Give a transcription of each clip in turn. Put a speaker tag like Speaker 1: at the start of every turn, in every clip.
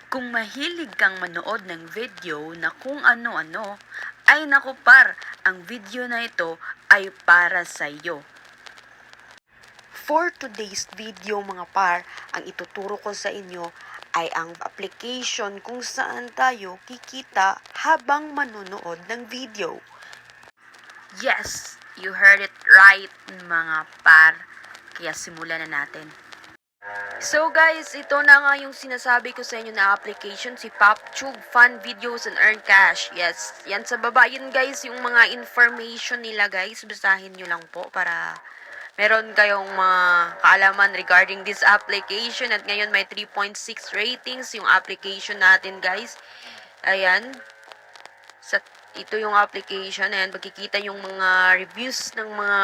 Speaker 1: Kung mahilig kang manood ng video na kung ano-ano, ay naku par, ang video na ito ay para sa iyo. For today's video mga par, ang ituturo ko sa inyo ay ang application kung saan tayo kikita habang manonood ng video. Yes, you heard it right mga par. Kaya simulan na natin. So guys, ito na nga yung sinasabi ko sa inyo na application, si PopTube Fun Videos and Earn Cash. Yes, yan sa baba. Yun guys, yung mga information nila guys. Basahin nyo lang po para meron kayong mga kaalaman regarding this application. At ngayon may 3.6 ratings yung application natin guys. Ayan. Ito yung application. Ayan, magkikita yung mga reviews ng mga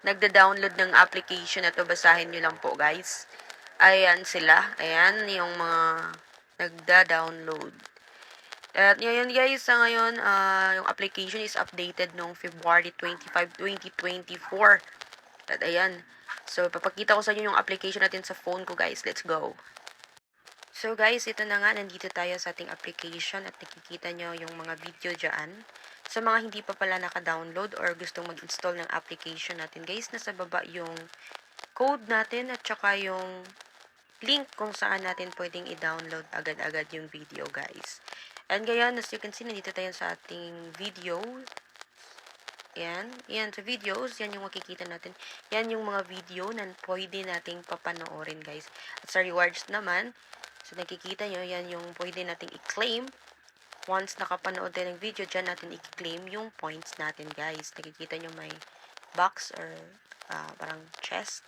Speaker 1: nagda-download ng application na to. Basahin nyo lang po guys. Ayan sila. Ayan yung mga nagda-download. At ngayon guys, sa ngayon, yung application is updated noong February 25, 2024. At ayan. So, papakita ko sa inyo yung application natin sa phone ko guys. Let's go. So guys, ito na nga. Nandito tayo sa ating application at nakikita nyo yung mga video dyan. Sa mga hindi pa pala naka-download or gustong mag-install ng application natin guys, nasa baba yung code natin at saka yung link kung saan natin pwedeng i-download agad-agad yung video guys. And ngayon, as you can see, nandito tayo sa ating video. Yan sa videos, yan yung makikita natin. Yan yung mga video na pwede nating papanoorin guys. At sa rewards naman, so nakikita nyo, yan yung pwede nating i-claim. Once nakapanood tayo ng video, dyan natin i-claim yung points natin guys. Nakikita nyo may box or parang chest.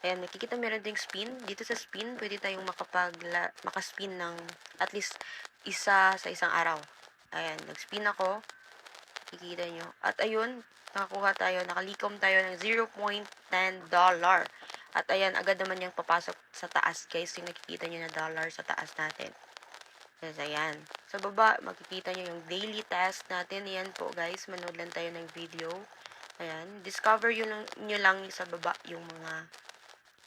Speaker 1: Ayan, nakikita meron ding spin. Dito sa spin, pwede tayong makaspin ng at least isa sa isang araw. Ayan, nag-spin ako. Nakikita nyo. At ayun, nakakuha tayo, nakalikom tayo ng $0.10. At ayan, agad naman yung papasok sa taas guys. Yung nakikita nyo na dollar sa taas natin. Yes, ayan. Sa baba, makikita nyo yung daily task natin. Ayan po guys, manood lang tayo ng video. Ayan, discover nyo lang sa baba yung mga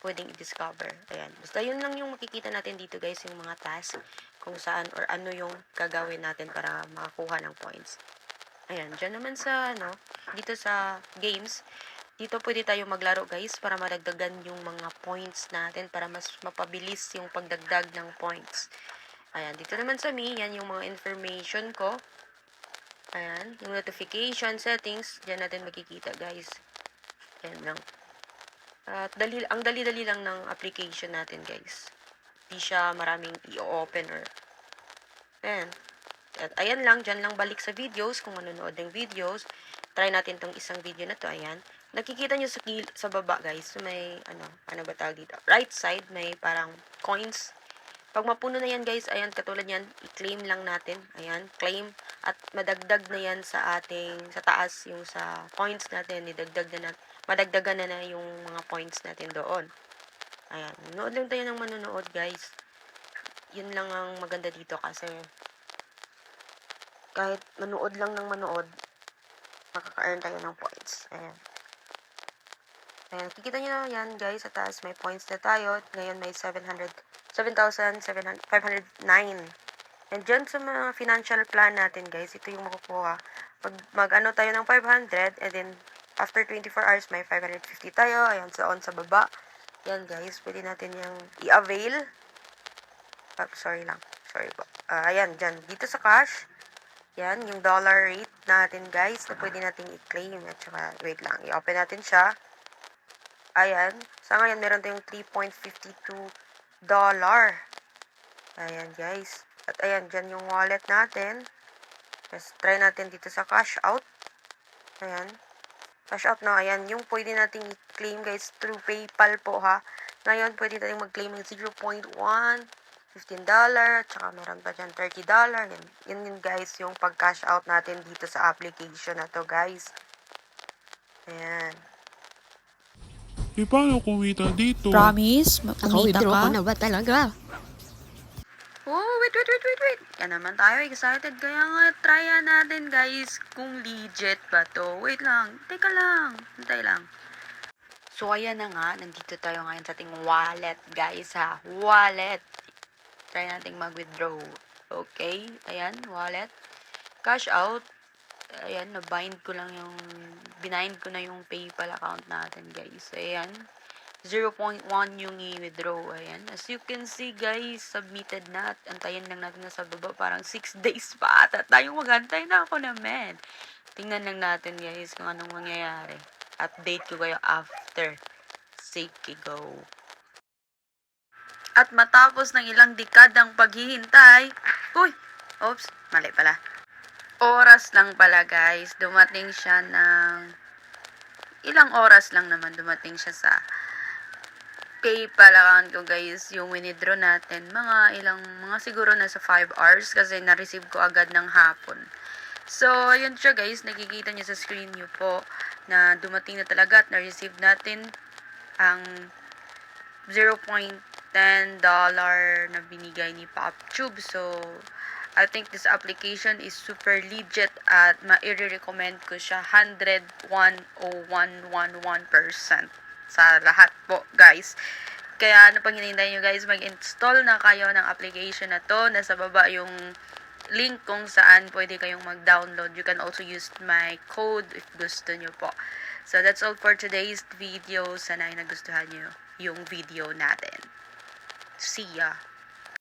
Speaker 1: pwedeng i-discover. Ayan. Basta yun lang yung makikita natin dito guys, yung mga task kung saan or ano yung gagawin natin para makakuha ng points. Ayan. Dyan naman sa, dito sa games, dito pwede tayo maglaro guys para madagdagan yung mga points natin para mas mapabilis yung pagdagdag ng points. Ayan. Dito naman sa me, yan yung mga information ko. Ayan. Yung notification settings, dyan natin makikita guys. Ayan lang. At ang dali-dali lang ng application natin guys. Di siya maraming i-open or ayan. At ayan lang, dyan lang balik sa videos. Kung manonood ng videos, try natin tong isang video na to. Ayan. Nakikita nyo sa baba guys. So may ano ba tawag dito? Right side, may parang coins. Pag mapuno na yan guys, ayan, katulad yan, i-claim lang natin. Ayan, claim. At madagdag na yan sa taas, yung sa points natin, madagdagan na yung mga points natin doon. Ayan, manood lang tayo ng manonood guys. Yun lang ang maganda dito kasi kahit manood lang ng manood, makaka-earn tayo ng points. Ayan. Ayan, kikita nyo na yan guys, sa taas may points na tayo. Ngayon may 7,509. And dyan sa mga financial plan natin guys, ito yung makukuha. Mag-ano tayo ng 500 and then after 24 hours may 550 tayo. Ayan, sa baba. Yan guys, pwede natin yung i-avail. Sorry po. Ayan, dyan. Dito sa cash, yan, yung dollar rate natin guys na pwede natin i-claim. At saka, wait lang, i-open natin siya. Ayan, sa ngayon meron tayong $3.52. Ayan guys. At ayan, dyan yung wallet natin. Let's try natin dito sa cash out. Ayan. Cash out na. Ayan, yung pwede nating i-claim guys through PayPal po ha. Ngayon, pwede tayong mag-claim ng 0.1, $15, at saka meron pa dyan $30. Yan guys, yung pag-cash out natin dito sa application na to guys. Ayan.
Speaker 2: Paano kumita dito?
Speaker 3: Promise? Kumita
Speaker 4: Naka-withdraw
Speaker 3: ka?
Speaker 4: ka na ba talaga?
Speaker 1: Oh, wait. Yan naman tayo, excited. Kaya nga, tryan natin guys kung legit ba to. Wait lang, teka lang, hintay lang. So, ayan na nga, nandito tayo ngayon sa ating wallet guys ha. Wallet. try nating mag-withdraw. Okay, ayan, wallet. Cash out. Ayan, binind ko na yung PayPal account natin, guys. Ayan, 0.1 yung i-withdraw. Ayan, as you can see, guys, submitted na. At antayin lang natin na sa baba. Parang 6 days pa ata tayong magantay na ako naman. Tingnan lang natin, guys, kung anong mangyayari. Update ko kayo after. Sige, go. At matapos ng ilang dekadang paghihintay, oops, mali pala. Oras lang pala, guys. Dumating siya ng ilang oras lang naman dumating siya sa PayPal account ko, guys. Yung winidraw natin, mga siguro nasa 5 hours kasi na-receive ko agad ng hapon. So, yun siya, guys. Nakikita niyo sa screen niyo po na dumating na talaga at na-receive natin ang $0.10 na binigay ni PopTube. So, I think this application is super legit at ma-recommend ko siya 101.111% sa lahat po, guys. Kaya ano pang hinihintay nyo, guys, mag-install na kayo ng application na to. Nasa baba yung link kung saan pwede kayong mag-download. You can also use my code if gusto nyo po. So, that's all for today's video. Sana ay nagustuhan nyo yung video natin. See ya!